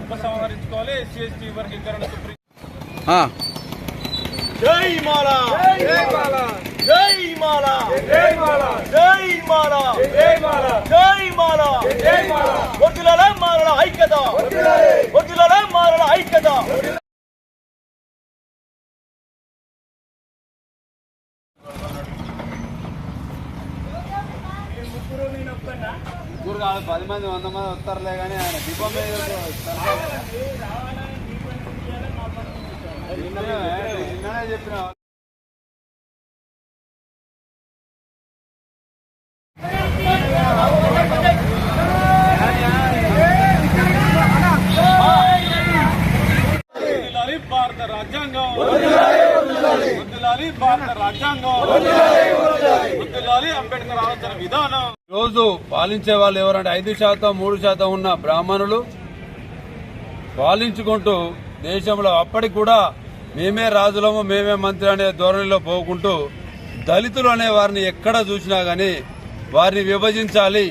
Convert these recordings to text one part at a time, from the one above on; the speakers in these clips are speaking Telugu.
ఉపసంహరించుకోవాలి ఎస్సీ వర్గీకరణ. జై మాలా, జై మాలా, జై మాలా, జై మాలా, జై మాలా, జై మాలా, జై మాలా, జై మాలా. వడ్డుల మాలల ఐక్యత, వడ్డుల మాలల ఐక్యత. ముగ్గురు కాదు 10 మంది 100 మంది వస్తారులే కానీ ఆయన దీపం మీద చెప్పిన భారత రాజ్యాంగం, భారత రాజ్యాంగం, అంబేద్కర్ ఆలోచన విధానం. రోజు పాలించే వాళ్ళు ఎవరంటే 5%, 3% ఉన్న బ్రాహ్మణులు పాలించుకుంటూ దేశంలో అప్పటికి కూడా మేమే రాజులము మేమే మంత్రి అనే ధోరణిలో పోకుంటూ దళితులు అనే వారిని ఎక్కడ చూసినా గానీ వారిని విభజించాలి,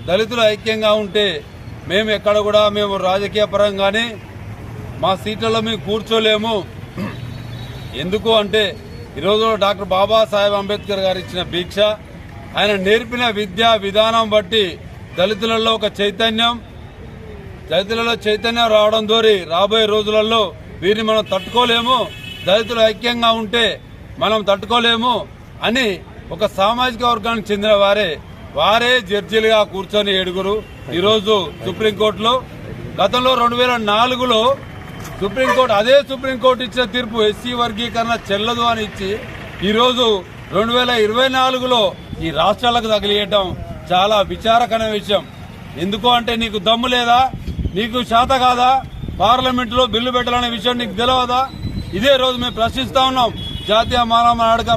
దళితులు ఐక్యంగా ఉంటే మేము ఎక్కడ కూడా మేము రాజకీయ పరంగానే మా సీట్లలో మేము కూర్చోలేము. ఎందుకు అంటే ఈరోజు డాక్టర్ బాబాసాహెబ్ అంబేద్కర్ గారు ఇచ్చిన భిక్ష, ఆయన నేర్పిన విద్యా విధానం బట్టి దళితులలో ఒక దళితులలో చైతన్యం రావడం ద్వారా రాబోయే రోజులలో వీరిని మనం తట్టుకోలేము, దళితులు ఐక్యంగా ఉంటే మనం తట్టుకోలేము అని ఒక సామాజిక వర్గానికి చెందిన వారే జడ్జీలుగా కూర్చొని 7 ఈరోజు సుప్రీంకోర్టులో, గతంలో 2004లో అదే సుప్రీంకోర్టు ఇచ్చిన తీర్పు ఎస్సీ వర్గీకరణ చెల్లదు అని ఇచ్చి ఈరోజు 2024లో ఈ రాష్ట్రాలకు తగిలియటం చాలా విచారకరమైన విషయం. ఎందుకు అంటే నీకు దమ్ము లేదా, నీకు శాత కాదా, పార్లమెంటులో బిల్లు పెట్టాలనే విషయం నీకు తెలియదా? ఇదే రోజు మేము ప్రశ్నిస్తా ఉన్నాం. జాతీయ మానవ నాడుగా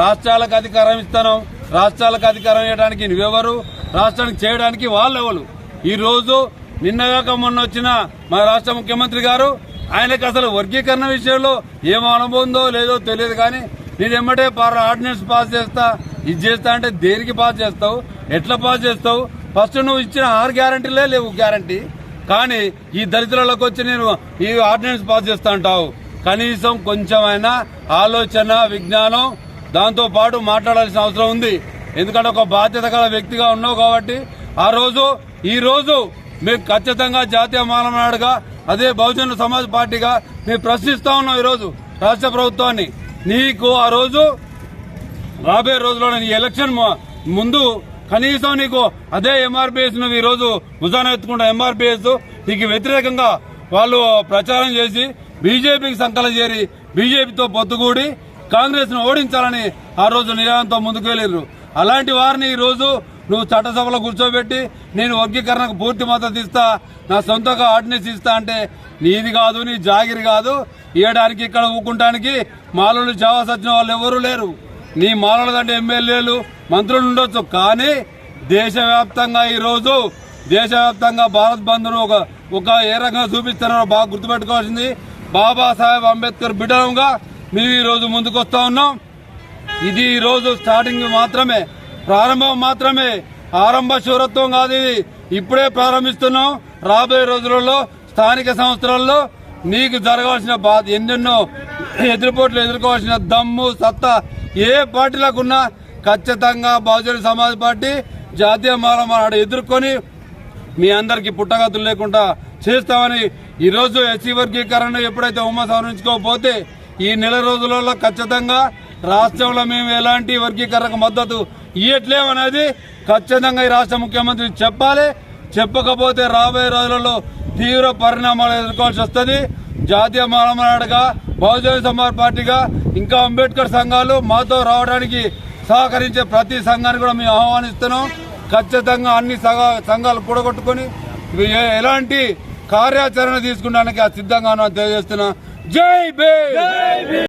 రాష్ట్రాలకు అధికారం ఇస్తున్నాం, రాష్ట్రాలకు అధికారం ఇవ్వడానికి నువ్వెవరు, రాష్ట్రానికి చేయడానికి వాళ్ళెవరు? ఈ రోజు నిన్నగాక మొన్న వచ్చిన మా రాష్ట్ర ముఖ్యమంత్రి గారు ఆయనకు అసలు వర్గీకరణ విషయంలో ఏం అనుభవం ఉందో లేదో తెలియదు, కానీ నేను ఎమ్మటే ఆర్డినెన్స్ పాస్ చేస్తా, ఇది చేస్తా అంటే దేనికి పాస్ చేస్తావు, ఎట్లా పాస్ చేస్తావు? ఫస్ట్ నువ్వు ఇచ్చిన 6 గ్యారంటీలే లేవు గ్యారంటీ, కానీ ఈ దళితులకు వచ్చి నేను ఈ ఆర్డినెన్స్ పాస్ చేస్తా అంటావు. కనీసం కొంచెమైనా ఆలోచన విజ్ఞానం దాంతో పాటు మాట్లాడాల్సిన అవసరం ఉంది. ఎందుకంటే ఒక బాధ్యత గల వ్యక్తిగా ఉన్నావు కాబట్టి ఈ రోజు మేము ఖచ్చితంగా జాతీయ మానవ నాడుగా అదే బహుజన సమాజ్ పార్టీగా మేము ప్రశ్నిస్తా ఉన్నాం ఈరోజు రాష్ట్ర ప్రభుత్వాన్ని. నీకు ఆ రోజు రాబోయే రోజుల్లో నీ ఎలక్షన్ ముందు కనీసం నీకు అదే ఎంఆర్పీఎస్ నువ్వు ఈరోజు భుజాన ఎత్తుకుంటా ఎంఆర్పీఎస్ నీకు వ్యతిరేకంగా వాళ్ళు ప్రచారం చేసి బీజేపీకి సంకలం చేరి బీజేపీతో పొత్తుకూడి కాంగ్రెస్ ను ఓడించాలని ఆ రోజు నిరాయంతో ముందుకు వెళ్లారు. అలాంటి వారిని ఈ రోజు నువ్వు చట్టసభలో కూర్చోబెట్టి నేను వర్గీకరణకు పూర్తి మద్దతు ఇస్తా, నా సొంతంగా ఆర్డినెన్స్ ఇస్తా అంటే నీది కాదు, నీ జాగిరి కాదు. ఇవ్వడానికి ఇక్కడ ఊకుంటానికి మాలలు జావా సచ్చిన వాళ్ళు ఎవరూ లేరు. నీ మాలల కంటే ఎమ్మెల్యేలు మంత్రులు ఉండొచ్చు, కానీ దేశవ్యాప్తంగా ఈరోజు భారత్ బంద్ను ఒక ఏ రకంగా చూపిస్తున్నారో బాగా గుర్తుపెట్టుకోవాల్సింది. బాబాసాహెబ్ అంబేద్కర్ బిడ్డలంగా మేము ఈరోజు ముందుకొస్తా ఉన్నాం. ఇది ఈరోజు స్టార్టింగ్ మాత్రమే, ప్రారంభం మాత్రమే, ఆరంభ శూరత్వం కాదు. ఇది ఇప్పుడే ప్రారంభిస్తున్నాం. రాబోయే రోజులలో స్థానిక సంస్థలలో నీకు జరగాల్సిన ఎన్నెన్నో ఎదురుపోట్లు ఎదుర్కోవాల్సిన దమ్ము సత్తా ఏ పార్టీలకున్నా ఖచ్చితంగా బహుజన సమాజ్ పార్టీ జాతీయ మానవ ఎదుర్కొని మీ అందరికి పుట్టగతులు లేకుండా చేస్తామని ఈరోజు ఎస్సీ వర్గీకరణ ఎప్పుడైతే ఉపసంహరించుకోకపోతే ఈ నెల రోజులలో ఖచ్చితంగా రాష్ట్రంలో మేము ఎలాంటి వర్గీకరణకు మద్దతు ఇవ్వట్లేమనేది ఖచ్చితంగా ఈ రాష్ట్ర ముఖ్యమంత్రి చెప్పాలి. చెప్పకపోతే రాబోయే రోజులలో తీవ్ర పరిణామాలు ఎదుర్కోవాల్సి వస్తుంది. జాతీయ మానవనాడుగా బహుజన సమాజ్ పార్టీగా ఇంకా అంబేద్కర్ సంఘాలు మాతో రావడానికి సహకరించే ప్రతి సంఘాన్ని కూడా మేము ఆహ్వానిస్తున్నాం. ఖచ్చితంగా అన్ని సంఘాలు కూడగొట్టుకుని ఎలాంటి కార్యాచరణ తీసుకోవడానికి సిద్ధంగా తెలియజేస్తున్నా. జై భీమ్.